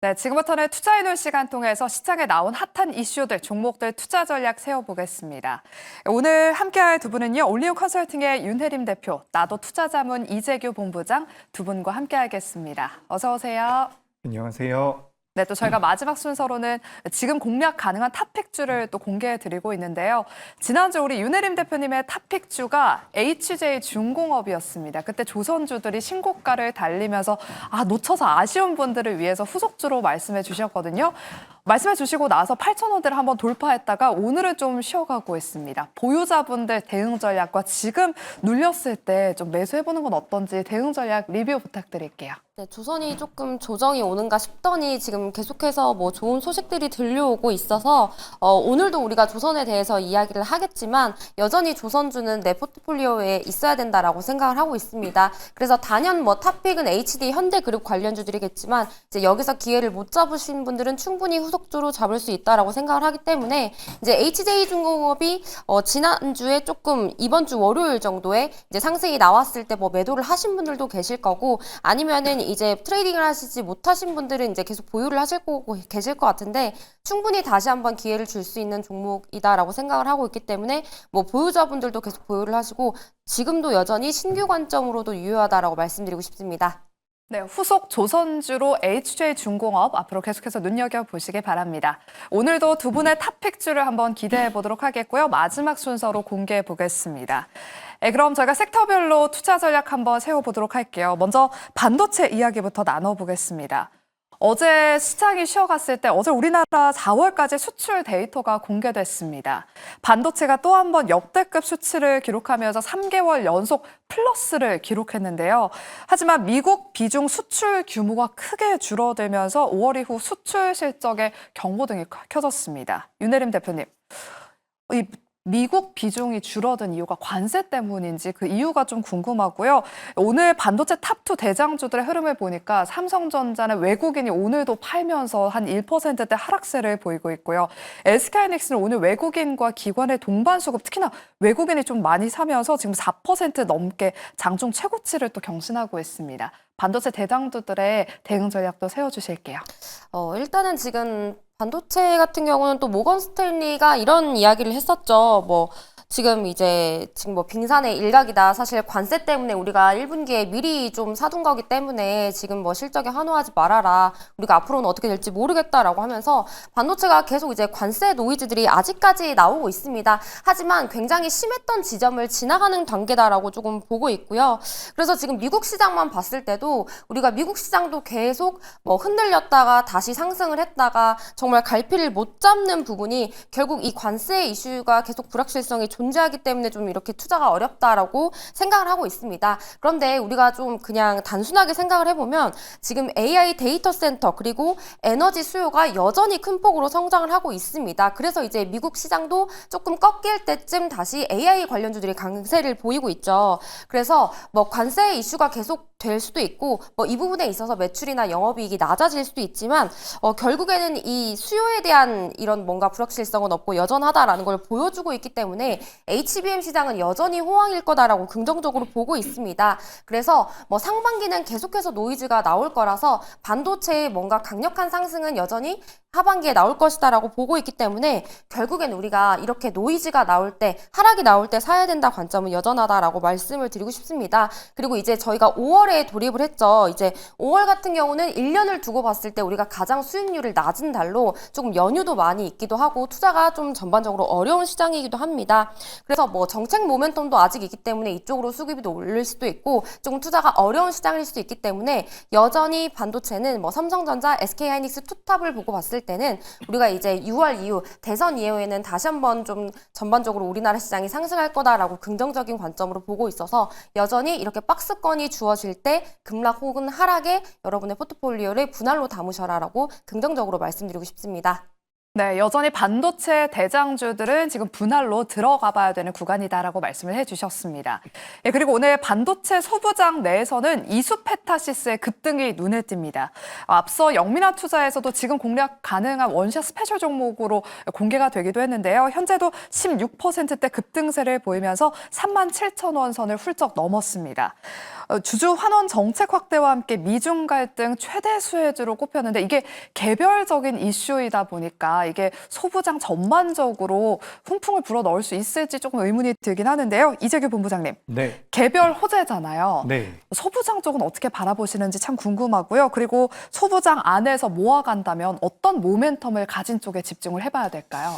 네, 지금부터는 투자해놓은 시간 통해서 시장에 나온 핫한 이슈들, 종목들 투자 전략 세워보겠습니다. 오늘 함께할 두 분은요, 올리온 컨설팅의 윤혜림 대표, 나도 투자자문 이재규 본부장 두 분과 함께하겠습니다. 어서 오세요. 안녕하세요. 네, 또 저희가 마지막 순서로는 지금 공략 가능한 탑픽주를 또 공개해드리고 있는데요. 지난주 우리 윤혜림 대표님의 탑픽주가 HJ중공업이었습니다. 그때 조선주들이 신고가를 달리면서 놓쳐서 아쉬운 분들을 위해서 후속주로 말씀해 주셨거든요. 말씀해 주시고 나서 8,000원대를 한번 돌파했다가 오늘은 좀 쉬어가고 있습니다. 보유자분들 대응 전략과 지금 눌렸을 때 좀 매수해보는 건 어떤지 대응 전략 리뷰 부탁드릴게요. 네, 조선이 조금 조정이 오는가 싶더니 지금 계속해서 뭐 좋은 소식들이 들려오고 있어서 오늘도 우리가 조선에 대해서 이야기를 하겠지만 여전히 조선주는 내 포트폴리오에 있어야 된다라고 생각을 하고 있습니다. 그래서 단연 뭐 탑픽은 HD 현대그룹 관련주들이겠지만 이제 여기서 기회를 못 잡으신 분들은 충분히 후속주로 잡을 수 있다라고 생각을 하기 때문에 이제 HJ중공업이 지난주에 조금 이번 주 월요일 정도에 이제 상승이 나왔을 때 뭐 매도를 하신 분들도 계실 거고 아니면은 이제 트레이딩을 하시지 못하신 분들은 이제 계속 보유를 하실 거고 계실 것 같은데 충분히 다시 한번 기회를 줄 수 있는 종목이다라고 생각을 하고 있기 때문에 뭐 보유자분들도 계속 보유를 하시고 지금도 여전히 신규 관점으로도 유효하다라고 말씀드리고 싶습니다. 네, 후속 조선주로 HJ중공업 앞으로 계속해서 눈여겨보시기 바랍니다. 오늘도 두 분의 탑픽주를 한번 기대해 보도록 하겠고요. 마지막 순서로 공개해 보겠습니다. 네, 그럼 저희가 섹터별로 투자 전략 한번 세워보도록 할게요. 먼저 반도체 이야기부터 나눠보겠습니다. 어제 시장이 쉬어갔을 때 어제 우리나라 4월까지 수출 데이터가 공개됐습니다. 반도체가 또 한 번 역대급 수치를 기록하면서 3개월 연속 플러스를 기록했는데요. 하지만 미국 비중 수출 규모가 크게 줄어들면서 5월 이후 수출 실적에 경고등이 켜졌습니다. 윤혜림 대표님, 이 미국 비중이 줄어든 이유가 관세 때문인지 그 이유가 좀 궁금하고요. 오늘 반도체 탑2 대장주들의 흐름을 보니까 삼성전자는 외국인이 오늘도 팔면서 한 1%대 하락세를 보이고 있고요. SK하이닉스는 오늘 외국인과 기관의 동반 수급, 특히나 외국인이 좀 많이 사면서 지금 4% 넘게 장중 최고치를 또 경신하고 있습니다. 반도체 대장주들의 대응 전략도 세워주실게요. 일단은 지금 반도체 같은 경우는 또 모건 스탠리가 이런 이야기를 했었죠. 지금 뭐 빙산의 일각이다. 사실 관세 때문에 우리가 1분기에 미리 좀 사둔 거기 때문에 지금 뭐 실적에 환호하지 말아라. 우리가 앞으로는 어떻게 될지 모르겠다라고 하면서 반도체가 계속 이제 관세 노이즈들이 아직까지 나오고 있습니다. 하지만 굉장히 심했던 지점을 지나가는 단계다라고 조금 보고 있고요. 그래서 지금 미국 시장만 봤을 때도 우리가 미국 시장도 계속 뭐 흔들렸다가 다시 상승을 했다가 정말 갈피를 못 잡는 부분이 결국 이 관세 이슈가 계속 불확실성이 존재하기 때문에 좀 이렇게 투자가 어렵다라고 생각을 하고 있습니다. 그런데 우리가 좀 그냥 단순하게 생각을 해보면 지금 AI 데이터 센터 그리고 에너지 수요가 여전히 큰 폭으로 성장을 하고 있습니다. 그래서 이제 미국 시장도 조금 꺾일 때쯤 다시 AI 관련주들이 강세를 보이고 있죠. 그래서 뭐 관세 이슈가 계속 될 수도 있고 뭐 이 부분에 있어서 매출이나 영업이익이 낮아질 수도 있지만 결국에는 이 수요에 대한 이런 뭔가 불확실성은 없고 여전하다라는 걸 보여주고 있기 때문에 HBM 시장은 여전히 호황일 거다라고 긍정적으로 보고 있습니다. 그래서 뭐 상반기는 계속해서 노이즈가 나올 거라서 반도체의 뭔가 강력한 상승은 여전히 하반기에 나올 것이다라고 보고 있기 때문에 결국엔 우리가 이렇게 노이즈가 나올 때, 하락이 나올 때 사야 된다 관점은 여전하다라고 말씀을 드리고 싶습니다. 그리고 이제 저희가 5월에 돌입을 했죠. 이제 5월 같은 경우는 1년을 두고 봤을 때 우리가 가장 수익률을 낮은 달로 조금 연휴도 많이 있기도 하고 투자가 좀 전반적으로 어려운 시장이기도 합니다. 그래서 뭐 정책 모멘텀도 아직 있기 때문에 이쪽으로 수급이 올릴 수도 있고 조금 투자가 어려운 시장일 수도 있기 때문에 여전히 반도체는 뭐 삼성전자, SK하이닉스 투탑을 보고 봤을 때는 우리가 이제 6월 이후 대선 이후에는 다시 한번 좀 전반적으로 우리나라 시장이 상승할 거다라고 긍정적인 관점으로 보고 있어서 여전히 이렇게 박스권이 주어질 때 급락 혹은 하락에 여러분의 포트폴리오를 분할로 담으셔라라고 긍정적으로 말씀드리고 싶습니다. 네, 여전히 반도체 대장주들은 지금 분할로 들어가 봐야 되는 구간이다라고 말씀을 해주셨습니다. 예, 그리고 오늘 반도체 소부장 내에서는 이수페타시스의 급등이 눈에 띕니다. 앞서 영민한 투자에서도 지금 공략 가능한 원샷 스페셜 종목으로 공개가 되기도 했는데요. 현재도 16%대 급등세를 보이면서 37,000원 선을 훌쩍 넘었습니다. 주주 환원 정책 확대와 함께 미중 갈등 최대 수혜주로 꼽혔는데 이게 개별적인 이슈이다 보니까 이게 소부장 전반적으로 훈풍을 불어 넣을 수 있을지 조금 의문이 들긴 하는데요. 이재규 본부장님, 네. 개별 호재잖아요. 네. 소부장 쪽은 어떻게 바라보시는지 참 궁금하고요. 그리고 소부장 안에서 모아간다면 어떤 모멘텀을 가진 쪽에 집중을 해봐야 될까요?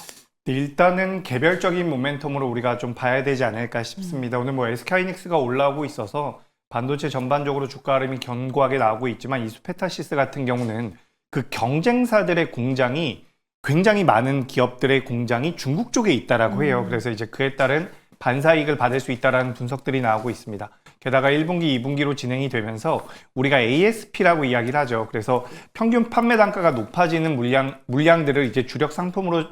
일단은 개별적인 모멘텀으로 우리가 좀 봐야 되지 않을까 싶습니다. 오늘 뭐 SK하이닉스가 올라오고 있어서 반도체 전반적으로 주가 흐름이 견고하게 나오고 있지만 이수페타시스 같은 경우는 그 경쟁사들의 공장이 굉장히 많은 기업들의 공장이 중국 쪽에 있다라고 해요. 그래서 이제 그에 따른 반사이익을 받을 수 있다라는 분석들이 나오고 있습니다. 게다가 1분기, 2분기로 진행이 되면서 우리가 ASP라고 이야기를 하죠. 그래서 평균 판매 단가가 높아지는 물량들을 이제 주력 상품으로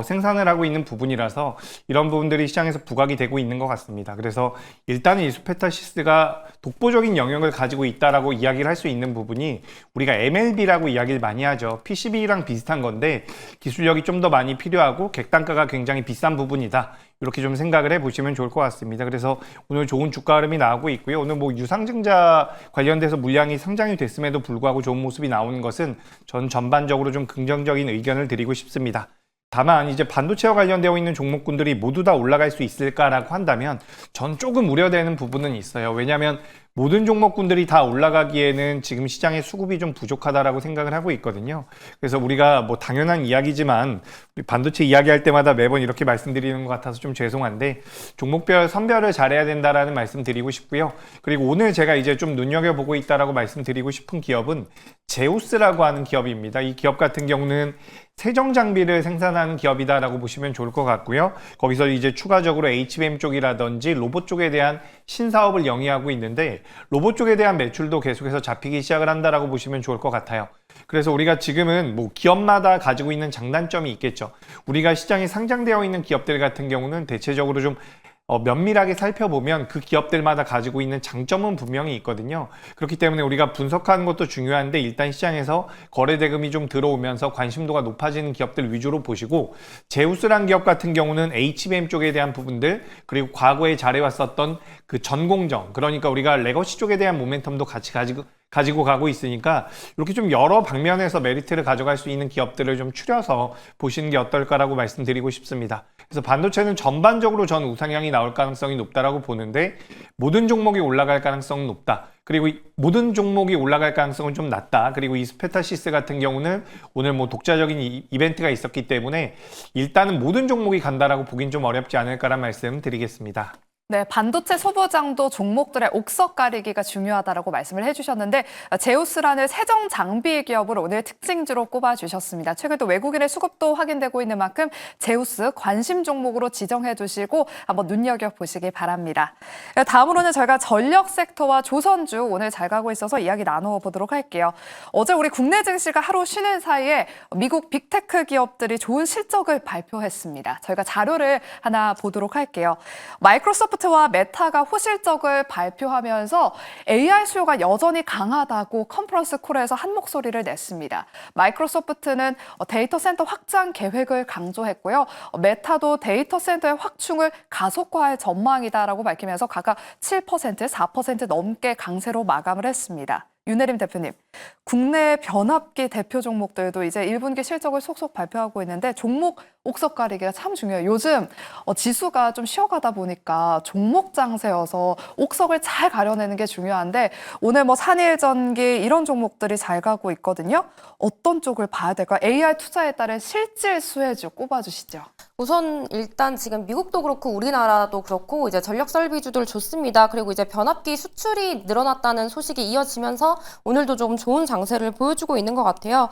생산을 하고 있는 부분이라서 이런 부분들이 시장에서 부각이 되고 있는 것 같습니다. 그래서 일단은 이수페타시스가 독보적인 영역을 가지고 있다라고 이야기를 할 수 있는 부분이 우리가 MLB라고 이야기를 많이 하죠. PCB랑 비슷한 건데 기술력이 좀 더 많이 필요하고 객단가가 굉장히 비싼 부분이다. 이렇게 좀 생각을 해보시면 좋을 것 같습니다. 그래서 오늘 좋은 주가 흐름이 나오고 있고요. 오늘 뭐 유상증자 관련돼서 물량이 상장이 됐음에도 불구하고 좋은 모습이 나오는 것은 전 전반적으로 좀 긍정적인 의견을 드리고 싶습니다. 다만 이제 반도체와 관련되어 있는 종목군들이 모두 다 올라갈 수 있을까라고 한다면 전 조금 우려되는 부분은 있어요. 왜냐하면 모든 종목군들이 다 올라가기에는 지금 시장의 수급이 좀 부족하다라고 생각을 하고 있거든요. 그래서 우리가 뭐 당연한 이야기지만 반도체 이야기할 때마다 매번 이렇게 말씀드리는 것 같아서 좀 죄송한데 종목별 선별을 잘해야 된다라는 말씀 드리고 싶고요. 그리고 오늘 제가 이제 좀 눈여겨보고 있다라고 말씀드리고 싶은 기업은 제우스라고 하는 기업입니다. 이 기업 같은 경우는 세정 장비를 생산하는 기업이다라고 보시면 좋을 것 같고요. 거기서 이제 추가적으로 HBM 쪽이라든지 로봇 쪽에 대한 신사업을 영위하고 있는데 로봇 쪽에 대한 매출도 계속해서 잡히기 시작을 한다라고 보시면 좋을 것 같아요. 그래서 우리가 지금은 뭐 기업마다 가지고 있는 장단점이 있겠죠. 우리가 시장에 상장되어 있는 기업들 같은 경우는 대체적으로 좀 면밀하게 살펴보면 그 기업들마다 가지고 있는 장점은 분명히 있거든요. 그렇기 때문에 우리가 분석하는 것도 중요한데 일단 시장에서 거래 대금이 좀 들어오면서 관심도가 높아지는 기업들 위주로 보시고 제우스란 기업 같은 경우는 HBM 쪽에 대한 부분들 그리고 과거에 잘해왔었던 그 전공정 그러니까 우리가 레거시 쪽에 대한 모멘텀도 같이 가지고 가고 있으니까 이렇게 좀 여러 방면에서 메리트를 가져갈 수 있는 기업들을 좀 추려서 보시는 게 어떨까라고 말씀드리고 싶습니다. 그래서 반도체는 전반적으로 전 우상향이 나올 가능성이 높다라고 보는데 모든 종목이 올라갈 가능성은 높다. 그리고 모든 종목이 올라갈 가능성은 좀 낮다. 그리고 이스페타시스 같은 경우는 오늘 뭐 독자적인 이벤트가 있었기 때문에 일단은 모든 종목이 간다라고 보긴 좀 어렵지 않을까라는 말씀 드리겠습니다. 네, 반도체 소부장도 종목들의 옥석 가리기가 중요하다라고 말씀을 해주셨는데 제우스라는 세정 장비 기업을 오늘 특징주로 꼽아주셨습니다. 최근 또 외국인의 수급도 확인되고 있는 만큼 제우스 관심 종목으로 지정해 두시고 한번 눈여겨보시기 바랍니다. 다음으로는 저희가 전력 섹터와 조선주 오늘 잘 가고 있어서 이야기 나누어 보도록 할게요. 어제 우리 국내 증시가 하루 쉬는 사이에 미국 빅테크 기업들이 좋은 실적을 발표했습니다. 저희가 자료를 하나 보도록 할게요. 마이크로소프트와 메타가 호실적을 발표하면서 AI 수요가 여전히 강하다고 컨퍼런스 콜에서 한 목소리를 냈습니다. 마이크로소프트는 데이터 센터 확장 계획을 강조했고요. 메타도 데이터 센터의 확충을 가속화할 전망이다라고 밝히면서 각각 7%, 4% 넘게 강세로 마감을 했습니다. 윤혜림 대표님, 국내 변압기 대표 종목들도 이제 1분기 실적을 속속 발표하고 있는데 종목 옥석 가리기가 참 중요해요. 요즘 지수가 좀 쉬어가다 보니까 종목 장세여서 옥석을 잘 가려내는 게 중요한데 오늘 뭐 산일전기 이런 종목들이 잘 가고 있거든요. 어떤 쪽을 봐야 될까요? AI 투자에 따른 실질 수혜주 꼽아주시죠. 우선 일단 지금 미국도 그렇고 우리나라도 그렇고 이제 전력 설비주들 좋습니다. 그리고 이제 변압기 수출이 늘어났다는 소식이 이어지면서 오늘도 좀 좋은 장세를 보여주고 있는 것 같아요.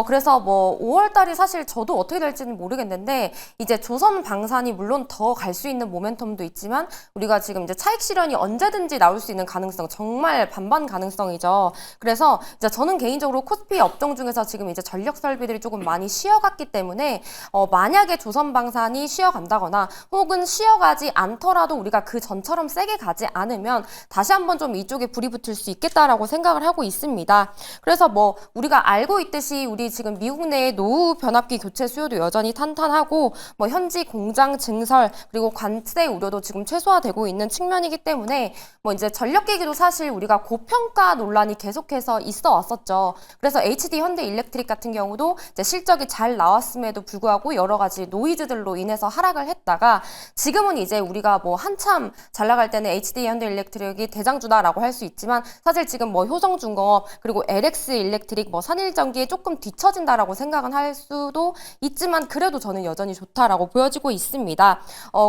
그래서 뭐 5월 달이 사실 저도 어떻게 될지는 모르겠는데 이제 조선 방산이 물론 더 갈 수 있는 모멘텀도 있지만 우리가 지금 이제 차익 실현이 언제든지 나올 수 있는 가능성 정말 반반 가능성이죠. 그래서 이제 저는 개인적으로 코스피 업종 중에서 지금 이제 전력 설비들이 조금 많이 쉬어갔기 때문에 만약에 조선 방산이 쉬어간다거나 혹은 쉬어가지 않더라도 우리가 그 전처럼 세게 가지 않으면 다시 한번 좀 이쪽에 불이 붙을 수 있겠다라고 생각을 하고 있습니다. 그래서 뭐 우리가 알고 있듯이 우리 지금 미국 내의 노후 변압기 교체 수요도 여전히 탄탄하고 뭐 현지 공장 증설 그리고 관세 우려도 지금 최소화되고 있는 측면이기 때문에 뭐 이제 전력기기도 사실 우리가 고평가 논란이 계속해서 있어 왔었죠. 그래서 HD 현대 일렉트릭 같은 경우도 이제 실적이 잘 나왔음에도 불구하고 여러 가지 노이즈들로 인해서 하락을 했다가 지금은 이제 우리가 뭐 한참 잘 나갈 때는 HD 현대 일렉트릭이 대장주다라고 할 수 있지만 사실 지금 뭐 효성중공업 그리고 LX 일렉트릭 뭐 산일전기에 조금 뒤처진다라고 생각은 할 수도 있지만 그래도 저는 여전히 좋다라고 보여지고 있습니다.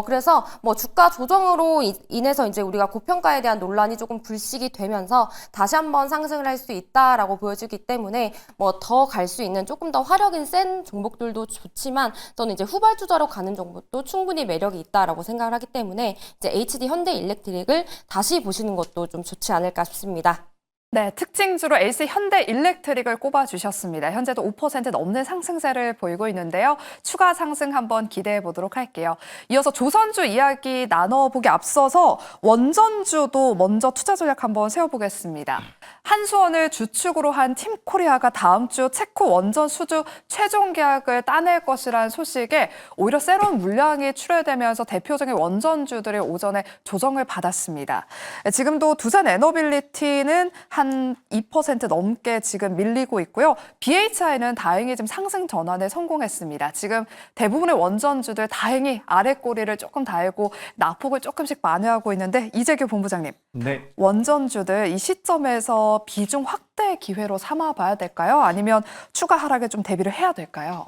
그래서 뭐 주가 조정으로 인해서 이제 우리가 고평가에 대한 논란이 조금 불식이 되면서 다시 한번 상승을 할 수 있다라고 보여지기 때문에 뭐 더 갈 수 있는 조금 더 화력인 센 종목들도 좋지만 저는 이제 후발주자로 가는 종목도 충분히 매력이 있다라고 생각을 하기 때문에 이제 HD 현대 일렉트릭을 다시 보시는 것도 좀 좋지 않을까 싶습니다. 네, 특징주로 LC 현대 일렉트릭을 꼽아주셨습니다. 현재도 5% 넘는 상승세를 보이고 있는데요. 추가 상승 한번 기대해 보도록 할게요. 이어서 조선주 이야기 나눠보기 앞서서 원전주도 먼저 투자 전략 한번 세워보겠습니다. 한수원을 주축으로 한 팀코리아가 다음 주 체코 원전 수주 최종 계약을 따낼 것이라는 소식에 오히려 새로운 물량이 출회되면서 대표적인 원전주들이 오전에 조정을 받았습니다. 지금도 두산 에너빌리티는 한 2% 넘게 지금 밀리고 있고요. BHI는 다행히 지금 상승 전환에 성공했습니다. 지금 대부분의 원전주들 다행히 아래 꼬리를 조금 달고 낙폭을 조금씩 만회하고 있는데 이재규 본부장님, 네. 원전주들 이 시점에서 비중 확대 기회로 삼아봐야 될까요? 아니면 추가 하락에 좀 대비를 해야 될까요?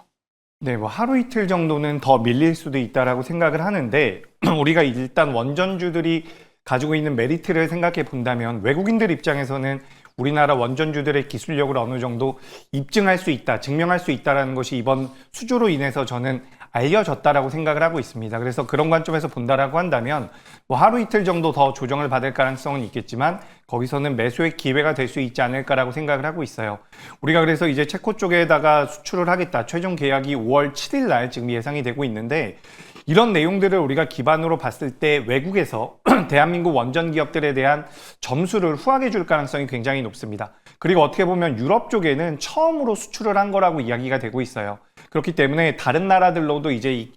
네, 뭐 하루 이틀 정도는 더 밀릴 수도 있다라고 생각을 하는데 우리가 일단 원전주들이 가지고 있는 메리트를 생각해 본다면 외국인들 입장에서는 우리나라 원전주들의 기술력을 어느 정도 입증할 수 있다, 증명할 수 있다는 것이 이번 수주로 인해서 저는 알려졌다라고 생각을 하고 있습니다. 그래서 그런 관점에서 본다라고 한다면 뭐 하루 이틀 정도 더 조정을 받을 가능성은 있겠지만 거기서는 매수의 기회가 될 수 있지 않을까라고 생각을 하고 있어요. 우리가 그래서 이제 체코 쪽에다가 수출을 하겠다. 최종 계약이 5월 7일 날 지금 예상이 되고 있는데 이런 내용들을 우리가 기반으로 봤을 때 외국에서 대한민국 원전 기업들에 대한 점수를 후하게 줄 가능성이 굉장히 높습니다. 그리고 어떻게 보면 유럽 쪽에는 처음으로 수출을 한 거라고 이야기가 되고 있어요. 그렇기 때문에 다른 나라들로도 이제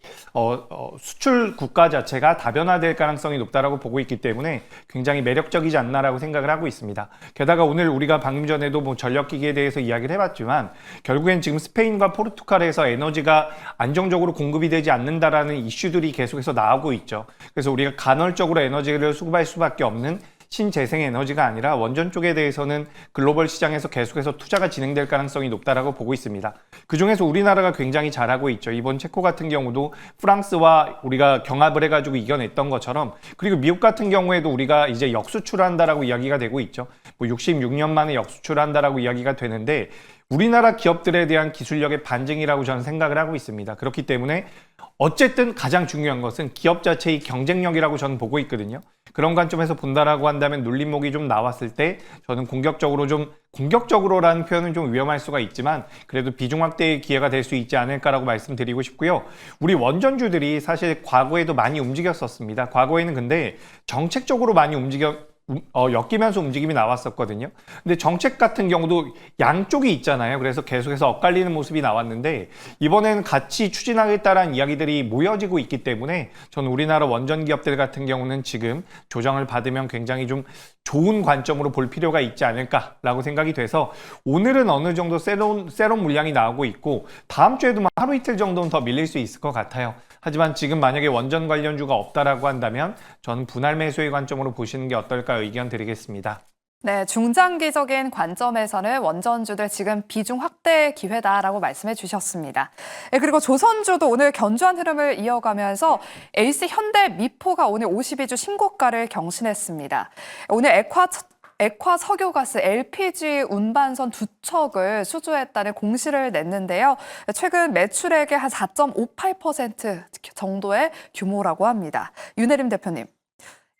수출 국가 자체가 다변화될 가능성이 높다라고 보고 있기 때문에 굉장히 매력적이지 않나라고 생각을 하고 있습니다. 게다가 오늘 우리가 방금 전에도 뭐 전력기기에 대해서 이야기를 해봤지만 결국엔 지금 스페인과 포르투갈에서 에너지가 안정적으로 공급이 되지 않는다라는 이슈들이 계속해서 나오고 있죠. 그래서 우리가 간헐적으로 에너지를 수급할 수밖에 없는 신재생 에너지가 아니라 원전 쪽에 대해서는 글로벌 시장에서 계속해서 투자가 진행될 가능성이 높다라고 보고 있습니다. 그중에서 우리나라가 굉장히 잘하고 있죠. 이번 체코 같은 경우도 프랑스와 우리가 경합을 해가지고 이겨냈던 것처럼 그리고 미국 같은 경우에도 우리가 이제 역수출을 한다라고 이야기가 되고 있죠. 뭐 66년 만에 역수출을 한다라고 이야기가 되는데 우리나라 기업들에 대한 기술력의 반증이라고 저는 생각을 하고 있습니다. 그렇기 때문에 어쨌든 가장 중요한 것은 기업 자체의 경쟁력이라고 저는 보고 있거든요. 그런 관점에서 본다라고 한다면 눌림목이 좀 나왔을 때 저는 공격적으로라는 표현은 좀 위험할 수가 있지만 그래도 비중 확대의 기회가 될 수 있지 않을까라고 말씀드리고 싶고요. 우리 원전주들이 사실 과거에도 많이 움직였었습니다. 과거에는 근데 정책적으로 많이 엮이면서 움직임이 나왔었거든요. 근데 정책 같은 경우도 양쪽이 있잖아요. 그래서 계속해서 엇갈리는 모습이 나왔는데 이번에는 같이 추진하겠다라는 이야기들이 모여지고 있기 때문에 저는 우리나라 원전 기업들 같은 경우는 지금 조정을 받으면 굉장히 좀 좋은 관점으로 볼 필요가 있지 않을까라고 생각이 돼서 오늘은 어느 정도 새로운 물량이 나오고 있고 다음 주에도 하루 이틀 정도는 더 밀릴 수 있을 것 같아요. 하지만 지금 만약에 원전 관련주가 없다라고 한다면 저는 분할 매수의 관점으로 보시는 게 어떨까 의견 드리겠습니다. 네, 중장기적인 관점에서는 원전주들 지금 비중 확대 기회다라고 말씀해 주셨습니다. 네, 그리고 조선주도 오늘 견조한 흐름을 이어가면서 에이스 현대 미포가 오늘 52주 신고가를 경신했습니다. 오늘 액화 석유가스 LPG 운반선 두 척을 수주했다는 공시를 냈는데요. 최근 매출액의 한 4.58% 정도의 규모라고 합니다. 윤혜림 대표님.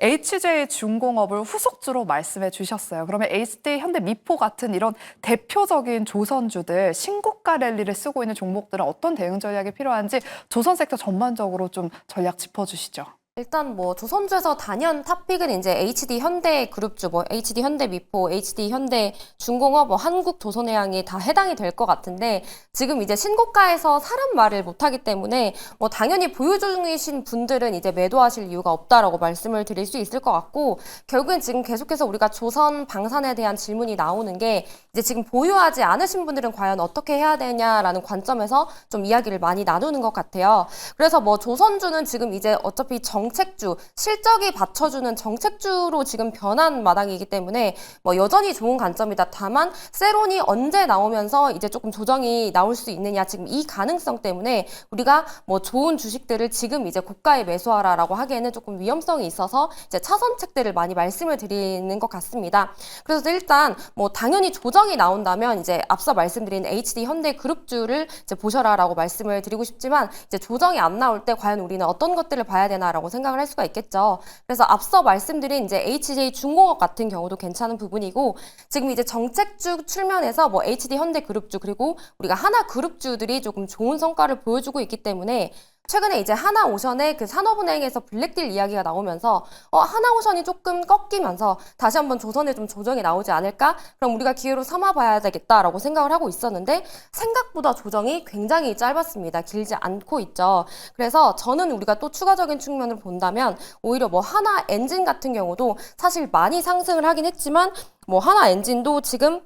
HJ중공업을 후속주로 말씀해 주셨어요. 그러면 HD, 현대미포 같은 이런 대표적인 조선주들 신고가 랠리를 쓰고 있는 종목들은 어떤 대응 전략이 필요한지 조선 섹터 전반적으로 좀 전략 짚어주시죠. 일단 뭐 조선주에서 단연 탑픽은 이제 HD 현대그룹주, 뭐 HD 현대미포, HD 현대중공업, 뭐 한국조선해양이 다 해당이 될 것 같은데 지금 이제 신고가에서 사람 말을 못하기 때문에 뭐 당연히 보유 중이신 분들은 이제 매도하실 이유가 없다라고 말씀을 드릴 수 있을 것 같고 결국엔 지금 계속해서 우리가 조선 방산에 대한 질문이 나오는 게 이제 지금 보유하지 않으신 분들은 과연 어떻게 해야 되냐라는 관점에서 좀 이야기를 많이 나누는 것 같아요. 그래서 뭐 조선주는 지금 이제 어차피 정책주, 실적이 받쳐주는 정책주로 지금 변한 마당이기 때문에 뭐 여전히 좋은 관점이다. 다만 세론이 언제 나오면서 이제 조금 조정이 나올 수 있느냐 지금 이 가능성 때문에 우리가 뭐 좋은 주식들을 지금 이제 고가에 매수하라라고 하기에는 조금 위험성이 있어서 이제 차선책들을 많이 말씀을 드리는 것 같습니다. 그래서 일단 뭐 당연히 조정이 나온다면 이제 앞서 말씀드린 HD 현대그룹주를 이제 보셔라라고 말씀을 드리고 싶지만 이제 조정이 안 나올 때 과연 우리는 어떤 것들을 봐야 되나라고 생각을 할 수가 있겠죠. 그래서 앞서 말씀드린 이제 HJ중공업 같은 경우도 괜찮은 부분이고 지금 이제 정책주 출면에서 뭐 HD 현대그룹주 그리고 우리가 하나그룹주들이 조금 좋은 성과를 보여주고 있기 때문에 최근에 이제 하나오션의 그 산업은행에서 블랙딜 이야기가 나오면서 하나오션이 조금 꺾이면서 다시 한번 조선에 좀 조정이 나오지 않을까? 그럼 우리가 기회로 삼아봐야 되겠다라고 생각을 하고 있었는데 생각보다 조정이 굉장히 짧았습니다. 길지 않고 있죠. 그래서 저는 우리가 또 추가적인 측면을 본다면 오히려 뭐 하나 엔진 같은 경우도 사실 많이 상승을 하긴 했지만 뭐 하나 엔진도 지금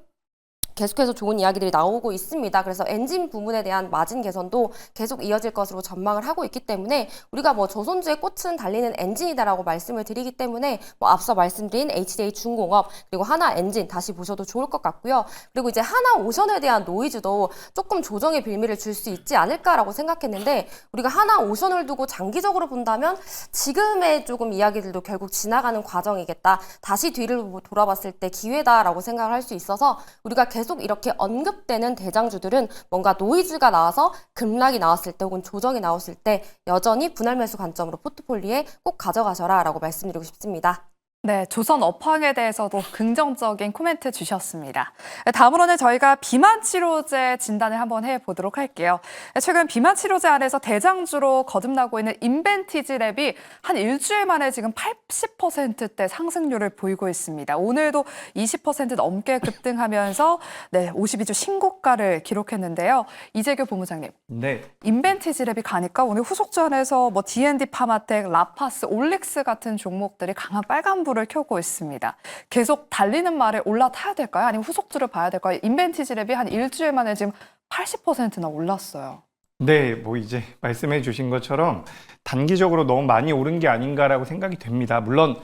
계속해서 좋은 이야기들이 나오고 있습니다. 그래서 엔진 부분에 대한 마진 개선도 계속 이어질 것으로 전망을 하고 있기 때문에 우리가 뭐 조선주의 꽃은 달리는 엔진이다라고 말씀을 드리기 때문에 뭐 앞서 말씀드린 HJ중공업 그리고 하나 엔진 다시 보셔도 좋을 것 같고요. 그리고 이제 하나오션에 대한 노이즈도 조금 조정의 빌미를 줄 수 있지 않을까라고 생각했는데 우리가 하나오션을 두고 장기적으로 본다면 지금의 조금 이야기들도 결국 지나가는 과정이겠다. 다시 뒤를 돌아봤을 때 기회다라고 생각을 할 수 있어서 우리가 계속 이렇게 언급되는 대장주들은 뭔가 노이즈가 나와서 급락이 나왔을 때 혹은 조정이 나왔을 때 여전히 분할 매수 관점으로 포트폴리오에 꼭 가져가셔라라고 말씀드리고 싶습니다. 네, 조선 업황에 대해서도 긍정적인 코멘트 주셨습니다. 다음으로는 저희가 비만 치료제 진단을 한번 해보도록 할게요. 최근 비만 치료제 안에서 대장주로 거듭나고 있는 인벤티지랩이 한 일주일 만에 지금 80%대 상승률을 보이고 있습니다. 오늘도 20% 넘게 급등하면서 네, 52주 신고가를 기록했는데요. 이재규 본부장님, 네. 인벤티지랩이 가니까 오늘 후속주 안에서 뭐 D&D 파마텍, 라파스, 올릭스 같은 종목들이 강한 빨간불 을 켜고 있습니다. 계속 달리는 말에 올라타야 될까요? 아니면 후속주를 봐야 될까요? 인벤티지랩이 한 일주일 만에 지금 80%나 올랐어요. 네, 뭐 이제 말씀해 주신 것처럼 단기적으로 너무 많이 오른 게 아닌가라고 생각이 됩니다. 물론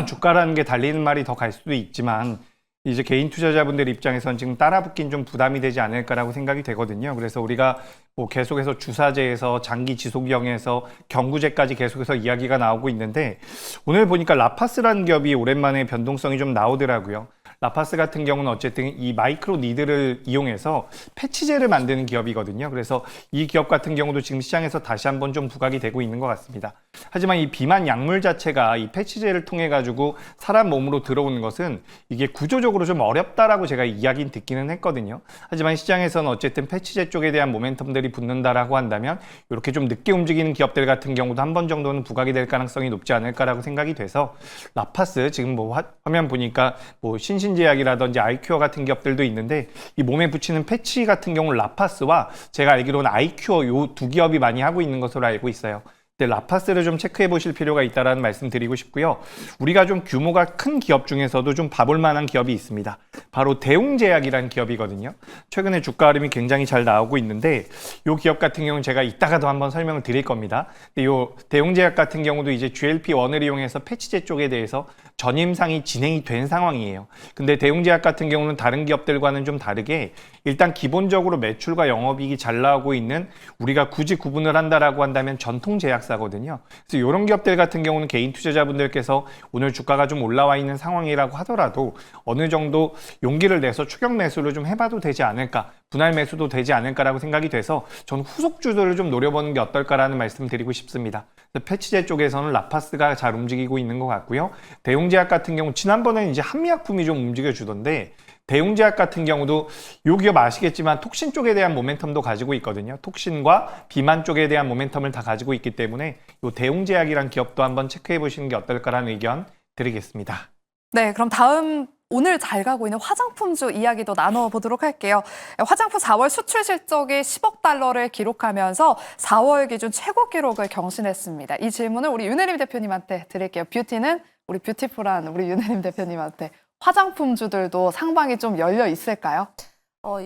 주가라는 게 달리는 말이 더 갈 수도 있지만 이제 개인 투자자분들 입장에선 지금 따라붙긴 좀 부담이 되지 않을까라고 생각이 되거든요. 그래서 우리가 뭐 계속해서 주사제에서 장기 지속형에서 경구제까지 계속해서 이야기가 나오고 있는데 오늘 보니까 라파스라는 기업이 오랜만에 변동성이 좀 나오더라고요. 라파스 같은 경우는 어쨌든 이 마이크로 니드를 이용해서 패치제를 만드는 기업이거든요. 그래서 이 기업 같은 경우도 지금 시장에서 다시 한번 좀 부각이 되고 있는 것 같습니다. 하지만 이 비만 약물 자체가 이 패치제를 통해 가지고 사람 몸으로 들어오는 것은 이게 구조적으로 좀 어렵다라고 제가 이야기는 듣기는 했거든요. 하지만 시장에서는 어쨌든 패치제 쪽에 대한 모멘텀들이 붙는다라고 한다면 이렇게 좀 늦게 움직이는 기업들 같은 경우도 한 번 정도는 부각이 될 가능성이 높지 않을까라고 생각이 돼서 라파스 지금 뭐 화면 보니까 뭐 신신제약이라든지 아이큐어 같은 기업들도 있는데 이 몸에 붙이는 패치 같은 경우는 라파스와 제가 알기로는 아이큐어 요 두 기업이 많이 하고 있는 것으로 알고 있어요. 근데 라파스를 좀 체크해 보실 필요가 있다라는 말씀 드리고 싶고요. 우리가 좀 규모가 큰 기업 중에서도 좀 봐볼 만한 기업이 있습니다. 바로 대웅제약이라는 기업이거든요. 최근에 주가 흐름이 굉장히 잘 나오고 있는데 이 기업 같은 경우는 제가 이따가도 한번 설명을 드릴 겁니다. 근데 이 대웅제약 같은 경우도 이제 GLP-1을 이용해서 패치제 쪽에 대해서 전임상이 진행이 된 상황이에요. 근데 대웅제약 같은 경우는 다른 기업들과는 좀 다르게 일단 기본적으로 매출과 영업이익이 잘 나오고 있는 우리가 굳이 구분을 한다라고 한다면 전통 제약사거든요. 그래서 이런 기업들 같은 경우는 개인 투자자분들께서 오늘 주가가 좀 올라와 있는 상황이라고 하더라도 어느 정도 용기를 내서 추격 매수를 좀 해봐도 되지 않을까, 분할 매수도 되지 않을까라고 생각이 돼서 저는 후속주들을 좀 노려보는 게 어떨까라는 말씀 드리고 싶습니다. 패치제 쪽에서는 라파스가 잘 움직이고 있는 것 같고요. 대웅제약 같은 경우 지난번에는 이제 한미약품이 좀 움직여주던데 대웅제약 같은 경우도 이 기업 아시겠지만 톡신 쪽에 대한 모멘텀도 가지고 있거든요. 톡신과 비만 쪽에 대한 모멘텀을 다 가지고 있기 때문에 이 대웅제약이란 기업도 한번 체크해 보시는 게 어떨까라는 의견 드리겠습니다. 네, 그럼 다음 오늘 잘 가고 있는 화장품주 이야기도 나눠보도록 할게요. 화장품 4월 수출 실적이 10억 달러를 기록하면서 4월 기준 최고 기록을 경신했습니다. 이 질문을 우리 윤혜림 대표님한테 드릴게요. 뷰티는 우리 뷰티풀한 우리 윤혜림 대표님한테 화장품주들도 상방이 좀 열려 있을까요?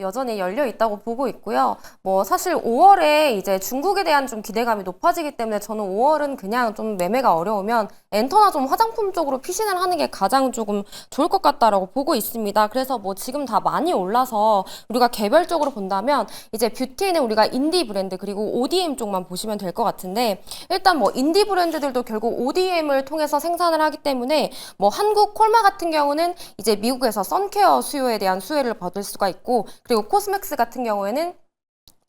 여전히 열려 있다고 보고 있고요. 뭐 사실 5월에 이제 중국에 대한 좀 기대감이 높아지기 때문에 저는 5월은 그냥 좀 매매가 어려우면 엔터나 좀 화장품 쪽으로 피신을 하는 게 가장 조금 좋을 것 같다라고 보고 있습니다. 그래서 뭐 지금 다 많이 올라서 우리가 개별적으로 본다면 이제 뷰티는 우리가 인디 브랜드 그리고 ODM 쪽만 보시면 될 것 같은데 일단 뭐 인디 브랜드들도 결국 ODM을 통해서 생산을 하기 때문에 뭐 한국 콜마 같은 경우는 이제 미국에서 선케어 수요에 대한 수혜를 받을 수가 있고 그리고 코스맥스 같은 경우에는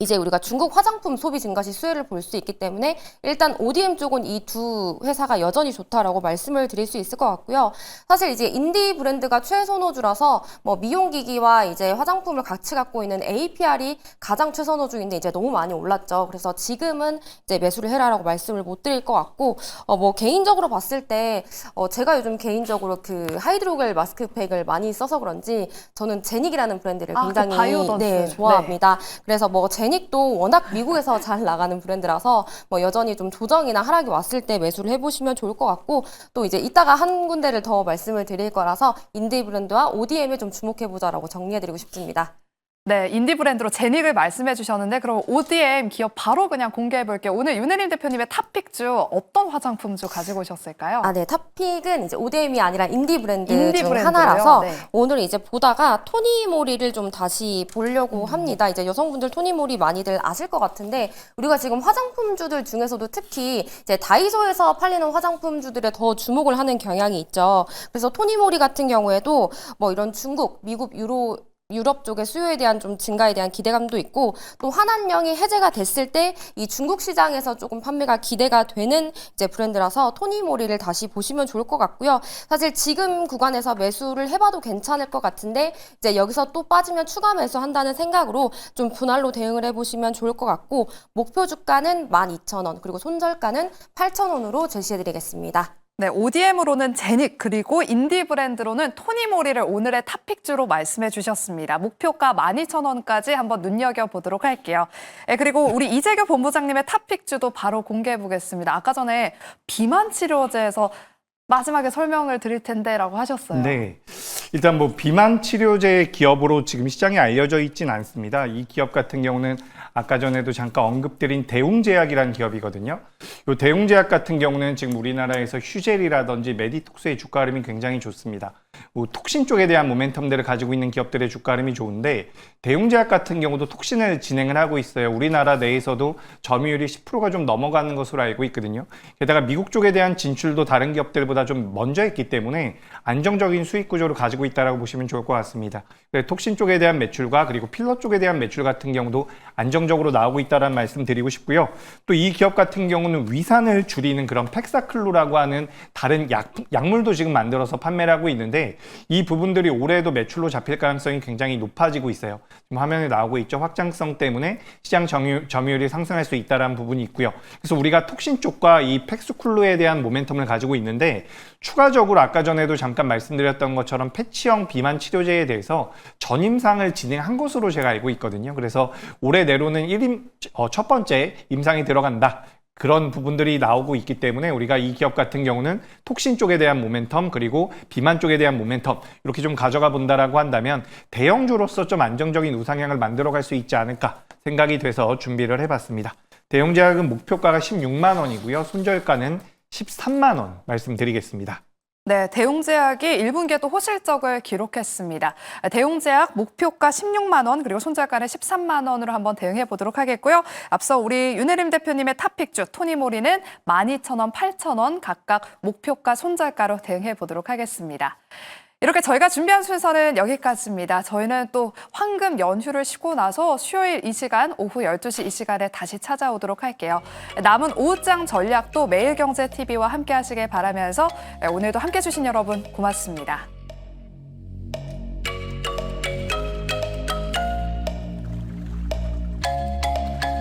이제 우리가 중국 화장품 소비 증가 시 수혜를 볼 수 있기 때문에 일단 ODM 쪽은 이 두 회사가 여전히 좋다라고 말씀을 드릴 수 있을 것 같고요. 사실 이제 인디 브랜드가 최선호주라서 뭐 미용기기와 이제 화장품을 같이 갖고 있는 APR이 가장 최선호주인데 이제 너무 많이 올랐죠. 그래서 지금은 이제 매수를 해라라고 말씀을 못 드릴 것 같고 뭐 개인적으로 봤을 때 제가 요즘 개인적으로 그 하이드로겔 마스크팩을 많이 써서 그런지 저는 제닉이라는 브랜드를 굉장히 바이오던스. 좋아합니다. 그래서 뭐 제닉도 워낙 미국에서 잘 나가는 브랜드라서 뭐 여전히 좀 조정이나 하락이 왔을 때 매수를 해보시면 좋을 것 같고 또 이제 이따가 한 군데를 더 말씀을 드릴 거라서 인디 브랜드와 ODM에 좀 주목해보자라고 정리해드리고 싶습니다. 네, 인디 브랜드로 제닉을 말씀해 주셨는데 그럼 ODM 기업 바로 그냥 공개해 볼게요. 오늘 윤혜림 대표님의 탑픽주 어떤 화장품주 가지고 오셨을까요? 네, 탑픽은 이제 ODM이 아니라 인디 브랜드 인디 중 브랜드요? 하나라서 네. 오늘 이제 보다가 토니모리를 좀 다시 보려고 합니다. 이제 여성분들 토니모리 많이들 아실 것 같은데 우리가 지금 화장품주들 중에서도 특히 이제 다이소에서 팔리는 화장품주들에 더 주목을 하는 경향이 있죠. 그래서 토니모리 같은 경우에도 뭐 이런 중국, 미국, 유럽 쪽의 수요에 대한 좀 증가에 대한 기대감도 있고 또 환한령이 해제가 됐을 때 이 중국 시장에서 조금 판매가 기대가 되는 이제 브랜드라서 토니모리를 다시 보시면 좋을 것 같고요. 사실 지금 구간에서 매수를 해봐도 괜찮을 것 같은데 이제 여기서 또 빠지면 추가 매수한다는 생각으로 좀 분할로 대응을 해보시면 좋을 것 같고 목표 주가는 12,000원 그리고 손절가는 8,000원으로 제시해드리겠습니다. 네, ODM으로는 제닉 그리고 인디 브랜드로는 토니모리를 오늘의 탑픽주로 말씀해 주셨습니다. 목표가 12,000원까지 한번 눈여겨보도록 할게요. 네, 그리고 우리 이재규 본부장님의 탑픽주도 바로 공개해 보겠습니다. 아까 전에 비만 치료제에서 마지막에 설명을 드릴 텐데라고 하셨어요. 네. 일단 뭐 비만 치료제 기업으로 지금 시장에 알려져 있진 않습니다. 이 기업 같은 경우는 아까 전에도 잠깐 언급드린 대웅제약이라는 기업이거든요. 이 대웅제약 같은 경우는 지금 우리나라에서 휴젤이라든지 메디톡스의 주가 흐름이 굉장히 좋습니다. 뭐 톡신 쪽에 대한 모멘텀들을 가지고 있는 기업들의 주가 흐름이 좋은데 대웅제약 같은 경우도 톡신을 진행을 하고 있어요. 우리나라 내에서도 점유율이 10%가 좀 넘어가는 것으로 알고 있거든요. 게다가 미국 쪽에 대한 진출도 다른 기업들보다 좀 먼저 했기 때문에 안정적인 수익 구조를 가지고 있다고 보시면 좋을 것 같습니다. 톡신 쪽에 대한 매출과 그리고 필러 쪽에 대한 매출 같은 경우도 안정적으로 나오고 있다는 말씀 드리고 싶고요. 또 이 기업 같은 경우는 위산을 줄이는 그런 팩사클루라고 하는 다른 약물도 지금 만들어서 판매를 하고 있는데 이 부분들이 올해도 매출로 잡힐 가능성이 굉장히 높아지고 있어요. 지금 화면에 나오고 있죠. 확장성 때문에 시장 점유율이 상승할 수 있다는 부분이 있고요. 그래서 우리가 톡신 쪽과 이 팩스쿨루에 대한 모멘텀을 가지고 있는데 추가적으로 아까 전에도 잠깐 말씀드렸던 것처럼 패치형 비만 치료제에 대해서 전임상을 진행한 것으로 제가 알고 있거든요. 그래서 올해 내로는 첫 번째 임상이 들어간다. 그런 부분들이 나오고 있기 때문에 우리가 이 기업 같은 경우는 톡신 쪽에 대한 모멘텀 그리고 비만 쪽에 대한 모멘텀 이렇게 좀 가져가 본다라고 한다면 대형주로서 좀 안정적인 우상향을 만들어갈 수 있지 않을까 생각이 돼서 준비를 해봤습니다. 대형제약은 목표가가 16만 원이고요. 손절가는 13만 원 말씀드리겠습니다. 네, 대웅제약이 1분기에도 호실적을 기록했습니다. 대웅제약 목표가 16만 원 그리고 손절가는 13만 원으로 한번 대응해 보도록 하겠고요. 앞서 우리 윤혜림 대표님의 탑픽주 토니모리는 12,000원, 8,000원 각각 목표가 손절가로 대응해 보도록 하겠습니다. 이렇게 저희가 준비한 순서는 여기까지입니다. 저희는 또 황금 연휴를 쉬고 나서 수요일 이 시간 오후 12시 이 시간에 다시 찾아오도록 할게요. 남은 오후장 전략도 매일경제TV와 함께 하시길 바라면서 오늘도 함께 해주신 여러분 고맙습니다.